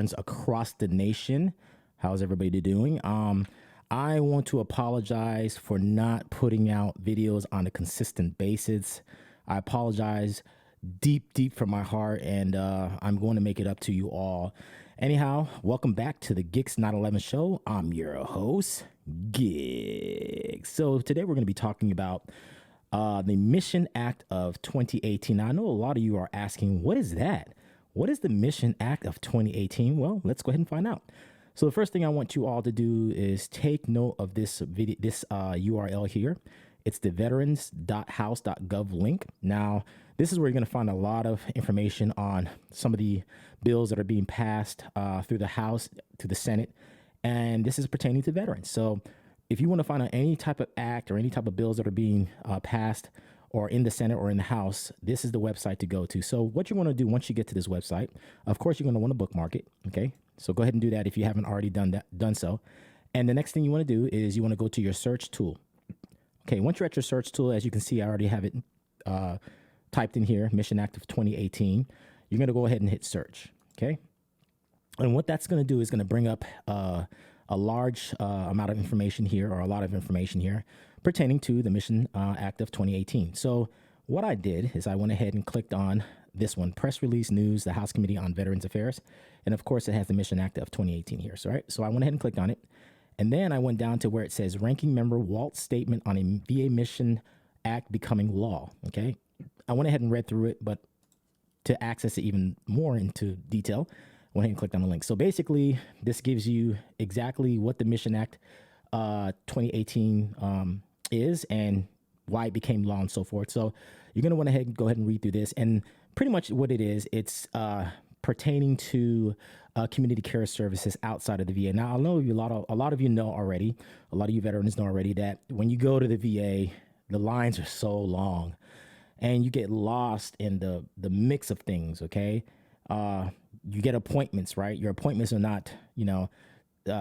veterans across the nation. How's everybody doing? I want to apologize for not putting out videos on a consistent basis. I apologize deep from my heart, and I'm going to make it up to you all. Anyhow, welcome back to the Geeks 911 show. I'm your host, Geeks. So today we're going to be talking about the Mission Act of 2018. Now, I know a lot of you are asking, what is that? What is the Mission Act of 2018? Well, let's go ahead and find out. So the first thing I want you all to do is take note of this video, this URL here. It's the veterans.house.gov link. Now, this is where you're going to find a lot of information on some of the bills that are being passed through the House to the Senate, and this is pertaining to veterans. So if you want to find out any type of act or any type of bills that are being passed or in the Senate or in the House, this is the website to go to. So what you want to do once you get to this website, of course, you're going to want to bookmark it. Okay. So go ahead and do that if you haven't already done so. And the next thing you want to do is you want to go to your search tool. Okay. Once you're at your search tool, as you can see, I already have it typed in here, Mission Act of 2018. You're going to go ahead and hit search. Okay. And what that's going to do is going to bring up a large amount of information here, or a lot of information here pertaining to the Mission Act of 2018. So what I did is I went ahead and clicked on this one, Press Release News, the House Committee on Veterans Affairs. And of course, it has the Mission Act of 2018 here. So, right, so I went ahead and clicked on it. And then I went down to where it says Ranking Member Walt's statement on a VA Mission Act becoming law. Okay. I went ahead and read through it, but to access it even more into detail, went ahead and clicked on the link. So basically, this gives you exactly what the Mission Act 2018 is and why it became law and so forth. So you're going to want to go ahead and read through this. And pretty much what it is, it's pertaining to community care services outside of the VA. Now, I know a lot of you know already, a lot of you veterans know already that when you go to the VA, the lines are so long and you get lost in the mix of things, okay? You get appointments, right? Your appointments are not,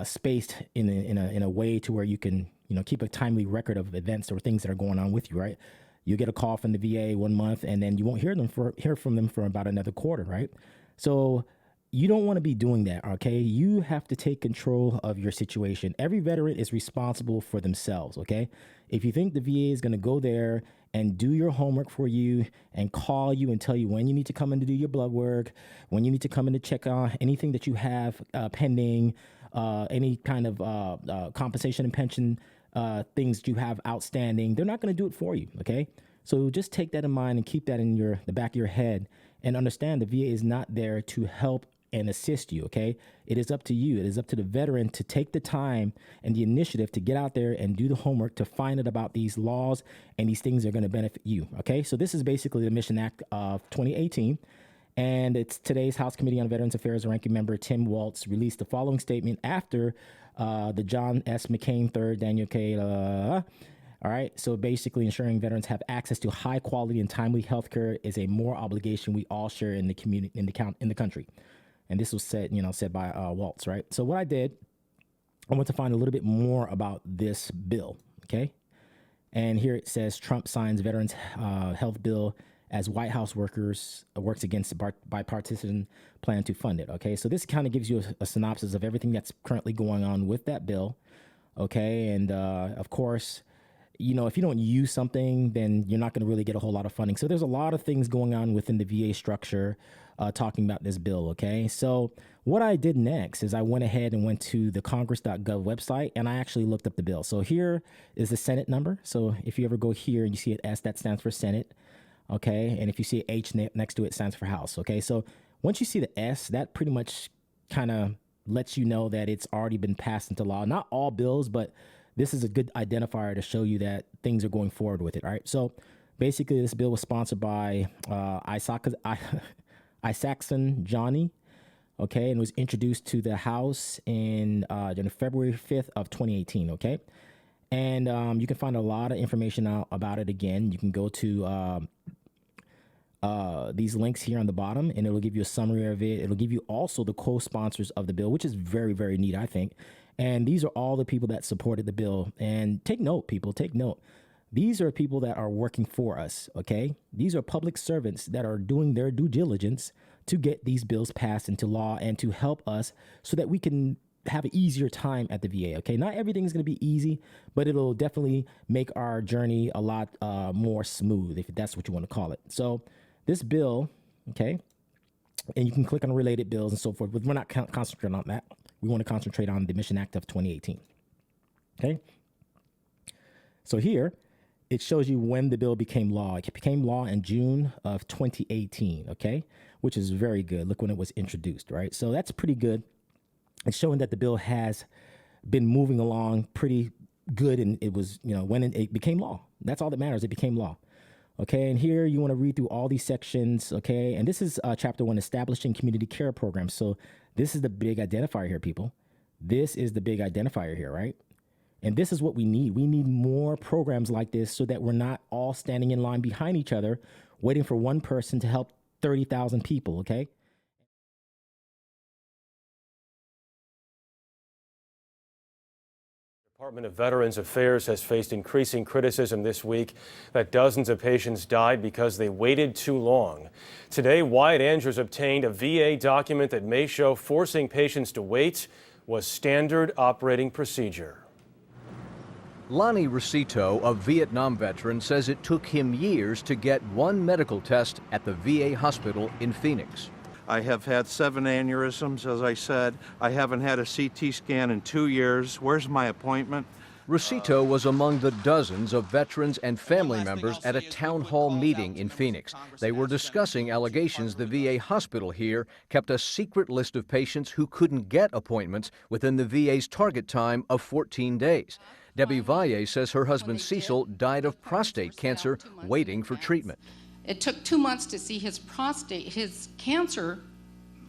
spaced in a way to where you can, keep a timely record of events or things that are going on with you, right? You get a call from the VA 1 month, and then you won't hear from them for about another quarter, right? So you don't want to be doing that, okay? You have to take control of your situation. Every veteran is responsible for themselves, okay? If you think the VA is going to go there and do your homework for you and call you and tell you when you need to come in to do your blood work, when you need to come in to check on anything that you have pending, any kind of compensation and pension things that you have outstanding, they're not going to do it for you, okay? So just take that in mind and keep that in the back of your head and understand the VA is not there to help and assist you, okay? It is up to you. It is up to the veteran to take the time and the initiative to get out there and do the homework to find out about these laws and these things that are going to benefit you, okay? So this is basically the Mission Act of 2018, and it's today's House Committee on Veterans Affairs Ranking Member Tim Walz released the following statement after the John S. McCain III, Daniel K. All right. So basically, ensuring veterans have access to high quality and timely health care is a moral obligation we all share in the community, in the country. And this was said by Walz, right? So what I did, I want to find a little bit more about this bill. Okay. And here it says Trump signs Veterans Health Bill as White House works against the bipartisan plan to fund it. Okay. So this kind of gives you a synopsis of everything that's currently going on with that bill. Okay. And of course, if you don't use something, then you're not going to really get a whole lot of funding. So there's a lot of things going on within the VA structure talking about this bill, okay? So what I did next is I went ahead and went to the congress.gov website, and I actually looked up the bill. So here is the Senate number. So if you ever go here and you see an S, that stands for Senate, okay? And if you see H next to it, stands for House, okay? So once you see the S, that pretty much kind of lets you know that it's already been passed into law. Not all bills, but this is a good identifier to show you that things are going forward with it, all right? So basically, this bill was sponsored by Isaacson Johnny, okay, and was introduced to the House in February 5th of 2018, okay? And you can find a lot of information out about it again. You can go to these links here on the bottom, and it'll give you a summary of it. It'll give you also the co-sponsors of the bill, which is very, very neat, I think. And these are all the people that supported the bill. And take note, people, take note. These are people that are working for us, okay? These are public servants that are doing their due diligence to get these bills passed into law and to help us so that we can have an easier time at the VA. Okay, not everything is going to be easy, but it'll definitely make our journey a lot more smooth, if that's what you want to call it. So this bill, okay, and you can click on related bills and so forth, but we're not concentrating on that. We want to concentrate on the Mission Act of 2018. Okay, so here it shows you when the bill became law. It became law in June of 2018. Okay, which is very good. Look when it was introduced, right? So that's pretty good. It's showing that the bill has been moving along pretty good, and it was, when it became law. That's all that matters. It became law. Okay, and here you want to read through all these sections, okay? And this is Chapter 1, Establishing Community Care Programs. So this is the big identifier here, people. This is the big identifier here, right? And this is what we need. We need more programs like this so that we're not all standing in line behind each other, waiting for one person to help 30,000 people, okay? The Department of Veterans Affairs has faced increasing criticism this week that dozens of patients died because they waited too long. Today, Wyatt Andrews obtained a VA document that may show forcing patients to wait was standard operating procedure. Lonnie Rosito, a Vietnam veteran, says it took him years to get one medical test at the VA hospital in Phoenix. I have had 7 aneurysms, as I said. I haven't had a CT scan in 2 years. Where's my appointment? Rosito was among the dozens of veterans and family members at a town hall meeting in Phoenix. They were discussing allegations the VA hospital here kept a secret list of patients who couldn't get appointments within the VA's target time of 14 days. Debbie Valle says her husband Cecil died of prostate cancer waiting for treatment. It took 2 months to see his cancer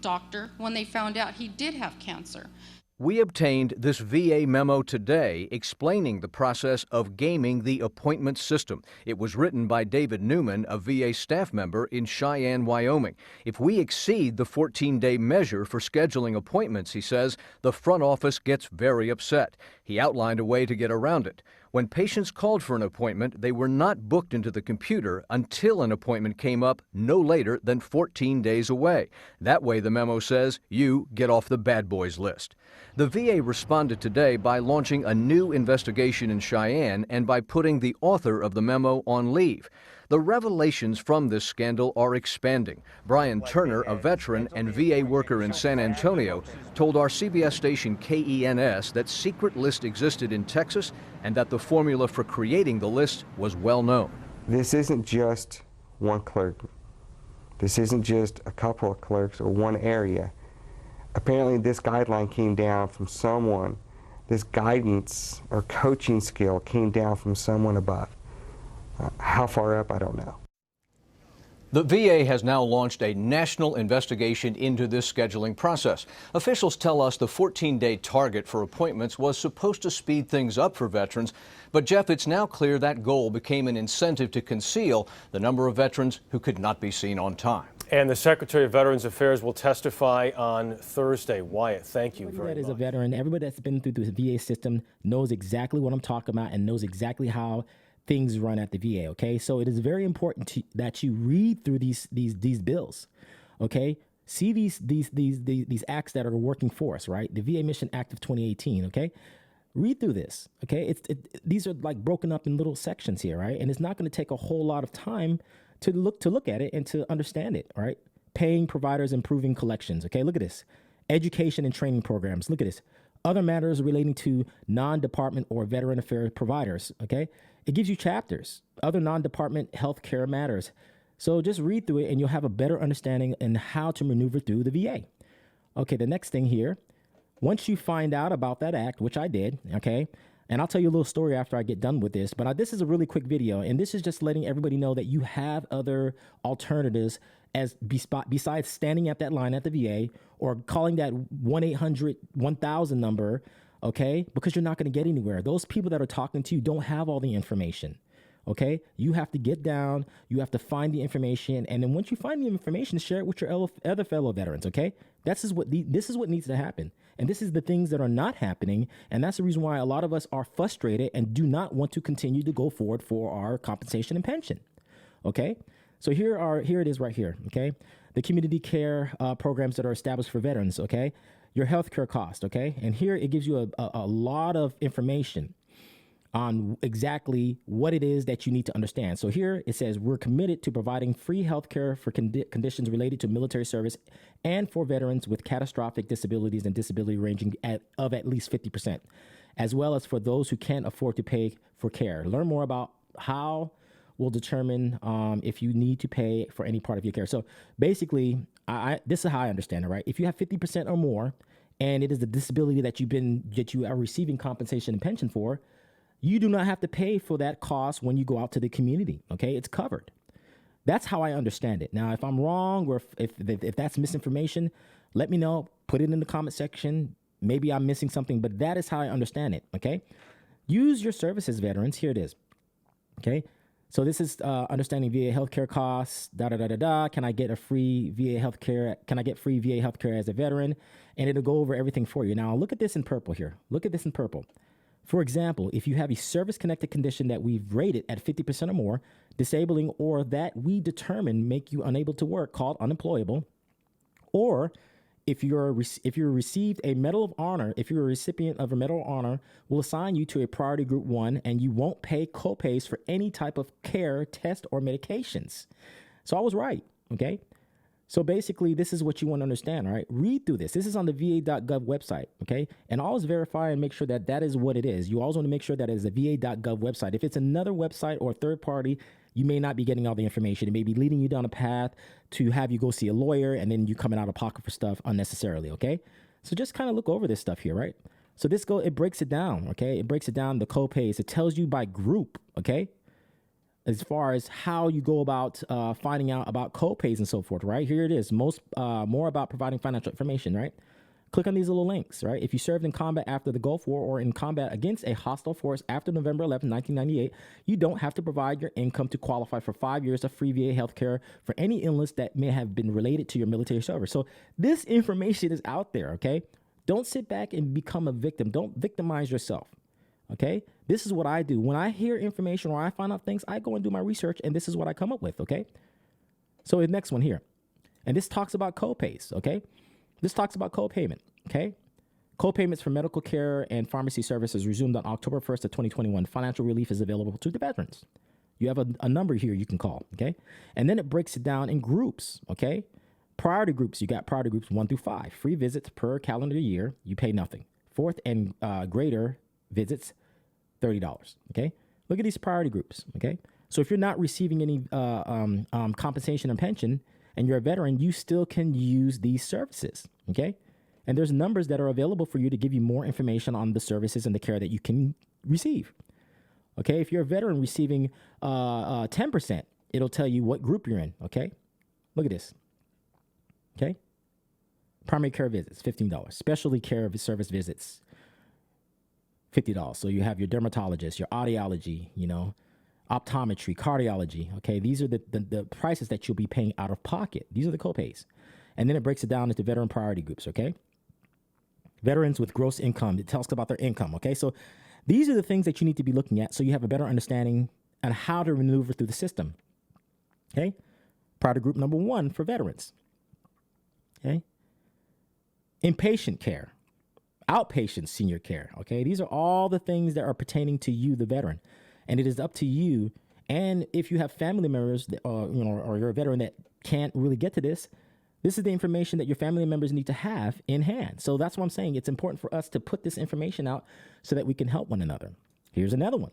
doctor when they found out he did have cancer. We obtained this VA memo today explaining the process of gaming the appointment system. It was written by David Newman, a VA staff member in Cheyenne, Wyoming. If we exceed the 14-day measure for scheduling appointments, he says, the front office gets very upset. He outlined a way to get around it. When patients called for an appointment, they were not booked into the computer until an appointment came up no later than 14 days away. That way, the memo says, you get off the bad boys list. The VA responded today by launching a new investigation in Cheyenne and by putting the author of the memo on leave. The revelations from this scandal are expanding. Brian Turner, a veteran and VA worker in San Antonio, told our CBS station KENS that secret list existed in Texas and that the formula for creating the list was well known. This isn't just one clerk. This isn't just a couple of clerks or one area. Apparently this guideline came down from someone. This guidance or coaching skill came down from someone above. How far up, I don't know. The VA has now launched a national investigation into this scheduling process. Officials tell us the 14-day target for appointments was supposed to speed things up for veterans. But, Jeff, it's now clear that goal became an incentive to conceal the number of veterans who could not be seen on time. And the Secretary of Veterans Affairs will testify on Thursday. Wyatt, thank you very much. Everybody that is a veteran, everybody that's been through the VA system knows exactly what I'm talking about and knows exactly how things run at the VA, okay? So it is very important that you read through these bills, okay? See these acts that are working for us, right? The VA Mission Act of 2018, okay? Read through this, okay? These are like broken up in little sections here, right? And it's not going to take a whole lot of time to look at it and to understand it, all right? Paying providers, improving collections, okay? Look at this. Education and training programs, look at this. Other matters relating to non-department or veteran affairs providers, okay? It gives you chapters, other non-department healthcare matters. So just read through it and you'll have a better understanding in how to maneuver through the VA. Okay, the next thing here, once you find out about that act, which I did, okay, and I'll tell you a little story after I get done with this, but this is a really quick video, and this is just letting everybody know that you have other alternatives besides standing at that line at the VA or calling that 1-800-1000 number, okay, because you're not going to get anywhere. Those people that are talking to you don't have all the information, okay? You have to get down, you have to find the information, and then once you find the information, share it with your other fellow veterans, okay? This is what needs to happen. And this is the things that are not happening, and that's the reason why a lot of us are frustrated and do not want to continue to go forward for our compensation and pension, okay? So here it is right here, okay? the community care programs that are established for veterans, okay? Your healthcare cost, okay? And here it gives you a lot of information on exactly what it is that you need to understand. So here it says we're committed to providing free healthcare for conditions related to military service and for veterans with catastrophic disabilities and disability ranging of at least 50%, as well as for those who can't afford to pay for care. Learn more about how we'll determine if you need to pay for any part of your care. So basically, this is how I understand it, right? If you have 50% or more, and it is the disability that you are receiving compensation and pension for, you do not have to pay for that cost when you go out to the community. Okay, it's covered. That's how I understand it. Now, if I'm wrong or if that's misinformation, let me know. Put it in the comment section. Maybe I'm missing something, but that is how I understand it. Okay, use your services, veterans. Here it is. Okay, so this is understanding VA healthcare costs. Can I get a free VA healthcare? Can I get free VA healthcare as a veteran? And it'll go over everything for you. Now, look at this in purple here. Look at this in purple. For example, if you have a service-connected condition that we've rated at 50% or more, disabling, or that we determine make you unable to work, called unemployable, or if you received a Medal of Honor, if you're a recipient of a Medal of Honor, we'll assign you to a priority group 1, and you won't pay copays for any type of care, test, or medications. So I was right, okay? So basically, this is what you want to understand, all right? Read through this. This is on the va.gov website, okay? And always verify and make sure that that is what it is. You always want to make sure that it is a va.gov website. If it's another website or third party, you may not be getting all the information. It may be leading you down a path to have you go see a lawyer, and then you coming out of pocket for stuff unnecessarily, okay? So just kind of look over this stuff here, right? So it breaks it down, okay? It breaks it down, the copays. It tells you by group, okay? As far as how you go about finding out about copays and so forth, right? Here it is, more about providing financial information, right? Click on these little links, right? If you served in combat after the Gulf War or in combat against a hostile force after November 11, 1998, you don't have to provide your income to qualify for 5 years of free VA health care for any illness that may have been related to your military service. So this information is out there, okay? Don't sit back and become a victim. Don't victimize yourself. Okay, this is what I do. When I hear information or I find out things, I go and do my research, and this is what I come up with, okay? So the next one here, and this talks about copays, okay? This talks about copayment, okay? Copayments for medical care and pharmacy services resumed on October 1st of 2021. Financial relief is available to the veterans. You have a number here you can call, okay? And then it breaks it down in groups, okay? Priority groups, you got priority groups 1 through 5. Free visits per calendar year, you pay nothing. Fourth and greater visits, $30, okay? Look at these priority groups, okay? So if you're not receiving any compensation and pension and you're a veteran, you still can use these services, okay? And there's numbers that are available for you to give you more information on the services and the care that you can receive, okay? If you're a veteran receiving 10%, it'll tell you what group you're in, okay? Look at this, okay? Primary care visits, $15. Specialty care service visits, $50. So you have your dermatologist, your audiology, optometry, cardiology. Okay, these are the prices that you'll be paying out of pocket. These are the copays. And then it breaks it down into veteran priority groups, okay? Veterans with gross income, it tells about their income, okay? So these are the things that you need to be looking at so you have a better understanding on how to maneuver through the system, okay? Priority group number 1 for veterans, okay? Inpatient care. Outpatient senior care, okay? These are all the things that are pertaining to you, the veteran. And it is up to you. And if you have family members, or you're a veteran that can't really get to this, this is the information that your family members need to have in hand. So that's what I'm saying. It's important for us to put this information out so that we can help one another. Here's another one,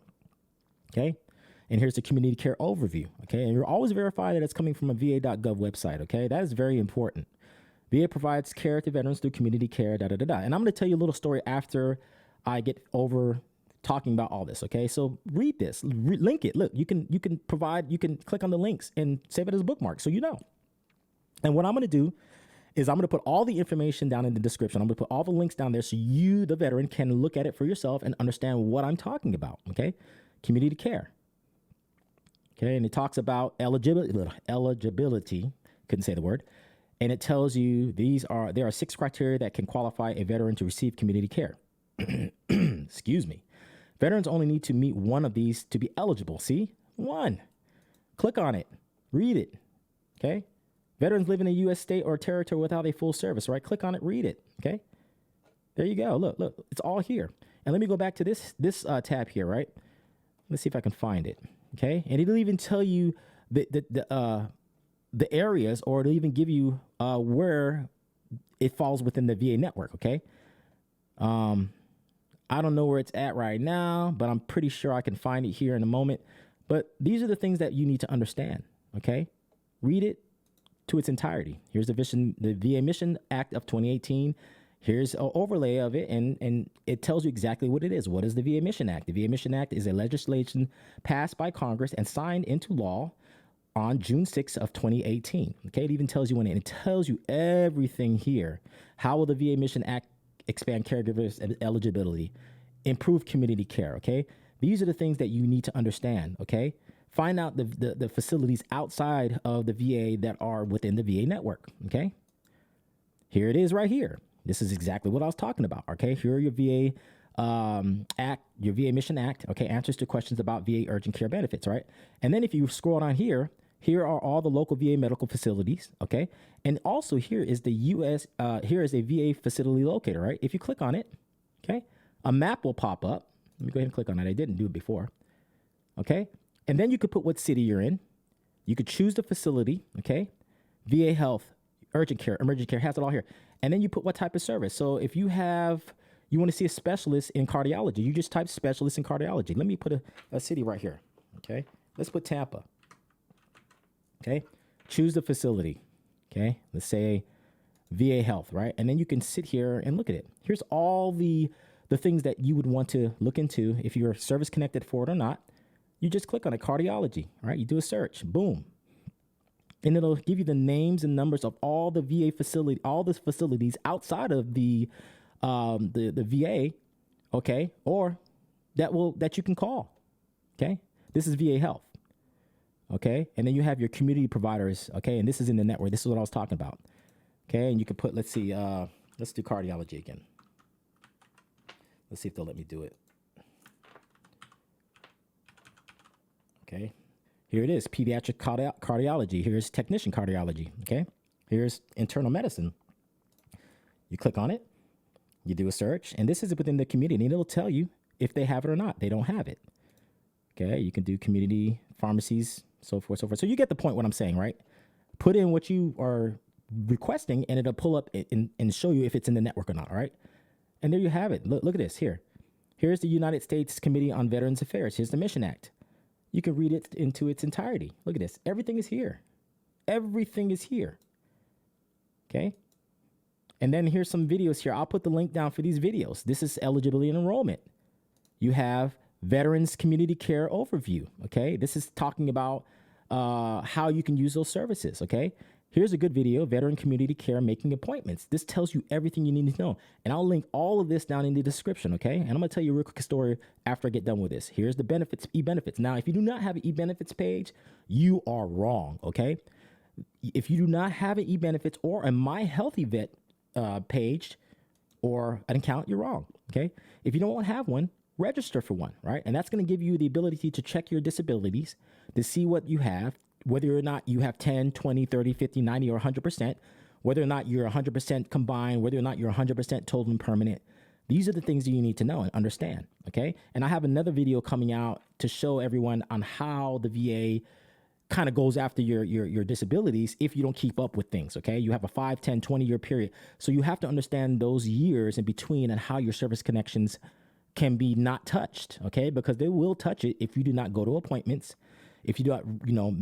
okay? And here's the community care overview, okay? And you're always verify that it's coming from a va.gov website, okay? That is very important. VA provides care to veterans through community care, And I'm going to tell you a little story after I get over talking about all this, okay? So read this, link it. Look, you can click on the links and save it as a bookmark so you know. And what I'm going to do is I'm going to put all the information down in the description. I'm going to put all the links down there so you, the veteran, can look at it for yourself and understand what I'm talking about, okay? Community care. Okay, and it talks about eligibility, couldn't say the word. And it tells you there are 6 criteria that can qualify a veteran to receive community care. Excuse me. Veterans only need to meet one of these to be eligible. See? 1. Click on it. Read it. Okay? Veterans living in a U.S. state or territory without a full service, right? Click on it, read it, okay? There you go. Look, it's all here. And let me go back to this tab here, right? Let's see if I can find it, okay? And it'll even tell you the areas, or it'll even give you where it falls within the VA network, okay? I don't know where it's at right now, but I'm pretty sure I can find it here in a moment. But these are the things that you need to understand, okay? Read it to its entirety. Here's the VA Mission Act of 2018. Here's an overlay of it, and it tells you exactly what it is. What is the VA Mission Act? The VA Mission Act is a legislation passed by Congress and signed into law on June 6th of 2018. Okay, it even tells you when it tells you everything here. How will the VA Mission Act expand caregivers' eligibility, improve community care? Okay, these are the things that you need to understand. Okay, find out the facilities outside of the VA that are within the VA network. Okay, here it is right here. This is exactly what I was talking about. Okay, here are your VA Act, your VA Mission Act. Okay, answers to questions about VA urgent care benefits. Right, and then if you scroll down here. Here are all the local VA medical facilities, okay? And also here is the here is a VA facility locator, right? If you click on it, okay, a map will pop up. Let me go ahead and click on it. I didn't do it before, okay? And then you could put what city you're in. You could choose the facility, okay? VA Health, urgent care, emergency care, has it all here. And then you put what type of service. So if you want to see a specialist in cardiology, you just type specialist in cardiology. Let me put a city right here, okay? Let's put Tampa. Okay, choose the facility. Okay, let's say VA Health, right? And then you can sit here and look at it. Here's all the things that you would want to look into if you're service connected for it or not. You just click on it, cardiology, right? You do a search, boom. And it'll give you the names and numbers of all the VA facility, all the facilities outside of the VA, okay, or that you can call. Okay, this is VA Health. Okay, and then you have your community providers, okay, and this is in the network. This is what I was talking about. Okay, and you can put, let's see, let's do cardiology again. Let's see if they'll let me do it. Okay, here it is, pediatric cardiology. Here's technician cardiology, okay? Here's internal medicine. You click on it, you do a search, and this is within the community, and it'll tell you if they have it or not. They don't have it. Okay, you can do community pharmacies, so forth, so forth. So you get the point what I'm saying, right? Put in what you are requesting, and it'll pull up and show you if it's in the network or not, all right? And there you have it. Look at this here. Here's the United States Committee on Veterans Affairs. Here's the Mission Act. You can read it into its entirety. Look at this. Everything is here. Everything is here. Okay? And then here's some videos here. I'll put the link down for these videos. This is eligibility and enrollment. You have Veterans Community Care Overview, okay? This is talking about how you can use those services, okay? Here's a good video, Veteran Community Care Making Appointments. This tells you everything you need to know. And I'll link all of this down in the description, okay? And I'm gonna tell you a real quick story after I get done with this. Here's the benefits, e-benefits. Now, if you do not have an e-benefits page, you are wrong, okay? If you do not have an e-benefits or a My Healthy Vet page or an account, you're wrong, okay? If you don't have one, register for one, right? And that's going to give you the ability to check your disabilities, to see what you have, whether or not you have 10, 20, 30, 50, 90, or 100%, whether or not you're 100% combined, whether or not you're 100% total and permanent. These are the things that you need to know and understand, okay? And I have another video coming out to show everyone on how the VA kind of goes after your disabilities if you don't keep up with things, okay? You have a 5, 10, 20-year period. So you have to understand those years in between and how your service connections can be not touched, okay? Because they will touch it if you do not go to appointments, if you do not,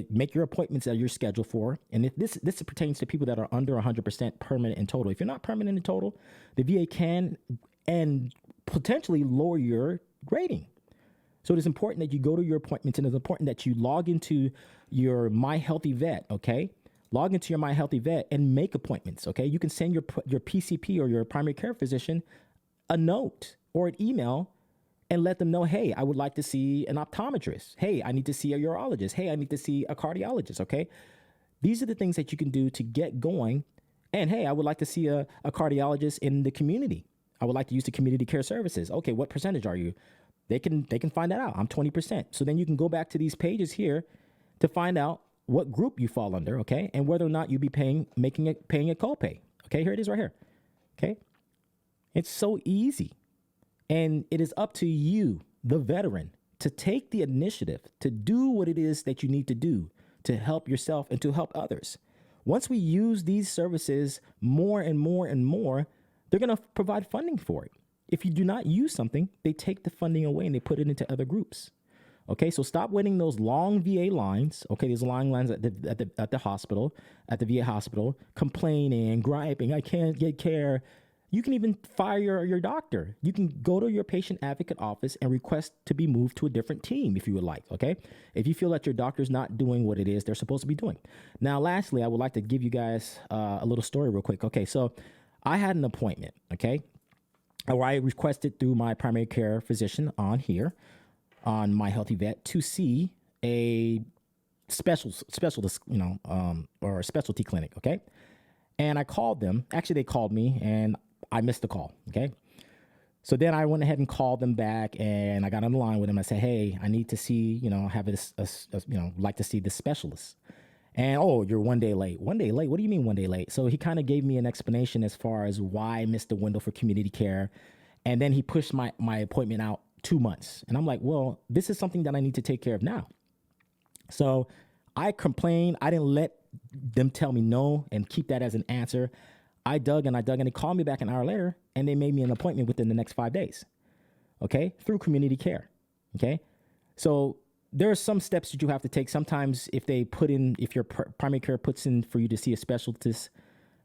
make your appointments that you're scheduled for. And if this pertains to people that are under 100% permanent and total. If you're not permanent and total, the VA can and potentially lower your rating. So it is important that you go to your appointments, and it's important that you log into your My Healthy Vet, okay? Log into your My Healthy Vet and make appointments, okay? You can send your PCP or your primary care physician a note or an email and let them know, hey, I would like to see an optometrist. Hey, I need to see a urologist. Hey, I need to see a cardiologist, okay? These are the things that you can do to get going. And hey, I would like to see a cardiologist in the community. I would like to use the community care services. Okay, what percentage are you? They can find that out. I'm 20%. So then you can go back to these pages here to find out what group you fall under, okay, and whether or not you be paying a copay. Okay, here it is right here. Okay, it's so easy, and it is up to you, the veteran, to take the initiative to do what it is that you need to do to help yourself and to help others. Once we use these services more and more and more, they're going to provide funding for it. If you do not use something, they take the funding away and they put it into other groups. Okay, so stop waiting those long VA lines. Okay, these long lines at the hospital, at the VA hospital, complaining, griping, I can't get care. You can even fire your doctor. You can go to your patient advocate office and request to be moved to a different team if you would like, okay? If you feel that your doctor's not doing what it is they're supposed to be doing. Now, lastly, I would like to give you guys a little story real quick. Okay, so I had an appointment, okay, where I requested through my primary care physician on here, on My Healthy Vet, to see a specialist, or a specialty clinic, okay? And I called them. Actually, they called me, and I missed the call, okay? So then I went ahead and called them back, and I got on the line with them. I said, hey, I need to see, have this, like to see this specialist. And, oh, you're 1 day late. 1 day late? What do you mean 1 day late? So he kind of gave me an explanation as far as why I missed the window for community care. And then he pushed my appointment out 2 months. And I'm like, well, this is something that I need to take care of now. So I complained. I didn't let them tell me no and keep that as an answer. I dug and they called me back an hour later, and they made me an appointment within the next 5 days, okay, through community care, okay? So there are some steps that you have to take. Sometimes if your primary care puts in for you to see a specialist,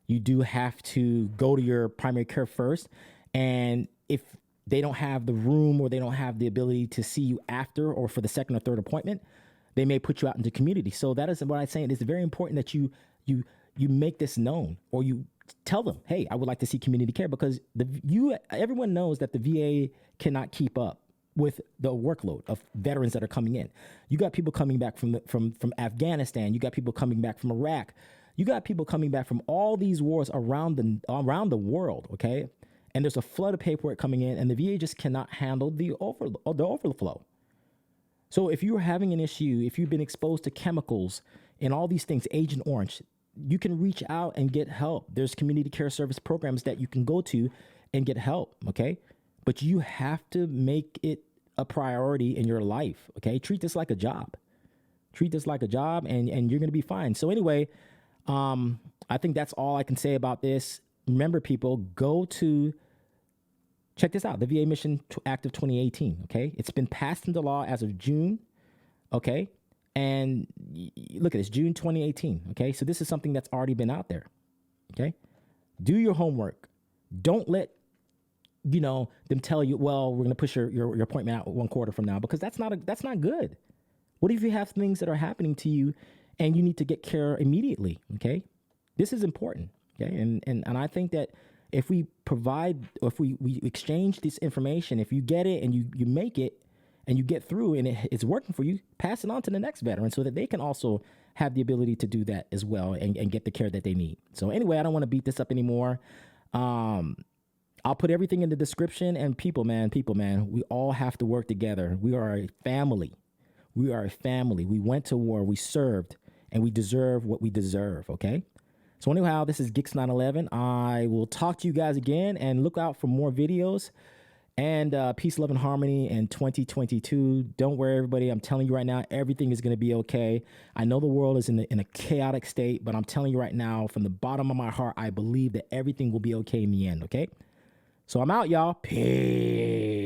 you do have to go to your primary care first. And if they don't have the room or they don't have the ability to see you after or for the second or third appointment, they may put you out into community. So that is what I'm saying. It's very important that you make this known, or you tell them, hey, I would like to see community care, because everyone knows that the VA cannot keep up with the workload of veterans that are coming in. You got people coming back from Afghanistan. You got people coming back from Iraq. You got people coming back from all these wars around the world, okay? And there's a flood of paperwork coming in, and the VA just cannot handle the overflow. So if you're having an issue, if you've been exposed to chemicals and all these things, Agent Orange, you can reach out and get help. There's community care service programs that you can go to and get help, okay? But you have to make it a priority in your life, okay? Treat this like a job. Treat this like a job, and you're going to be fine. So anyway, I think that's all I can say about this. Remember, people, check this out, the VA Mission Act of 2018, okay? It's been passed into law as of June, okay? And look at this, June 2018, okay? So this is something that's already been out there, okay? Do your homework. Don't let, them tell you, well, we're going to push your appointment out 1 quarter from now, because that's not good. What if you have things that are happening to you and you need to get care immediately, okay? This is important, okay? And I think that if we exchange this information, if you get it and you make it and you get through and it's working for you, pass it on to the next veteran so that they can also have the ability to do that as well and get the care that they need. So anyway, I don't want to beat this up anymore. I'll put everything in the description, and people, man, we all have to work together. We are a family. We went to war, we served, and we deserve what we deserve, okay? So anyhow, this is Geeks 911. I will talk to you guys again, and look out for more videos, and peace, love, and harmony in 2022. Don't worry, everybody. I'm telling you right now, everything is going to be okay. I know the world is in a chaotic state, but I'm telling you right now, from the bottom of my heart, I believe that everything will be okay in the end, okay? So I'm out, y'all. Peace.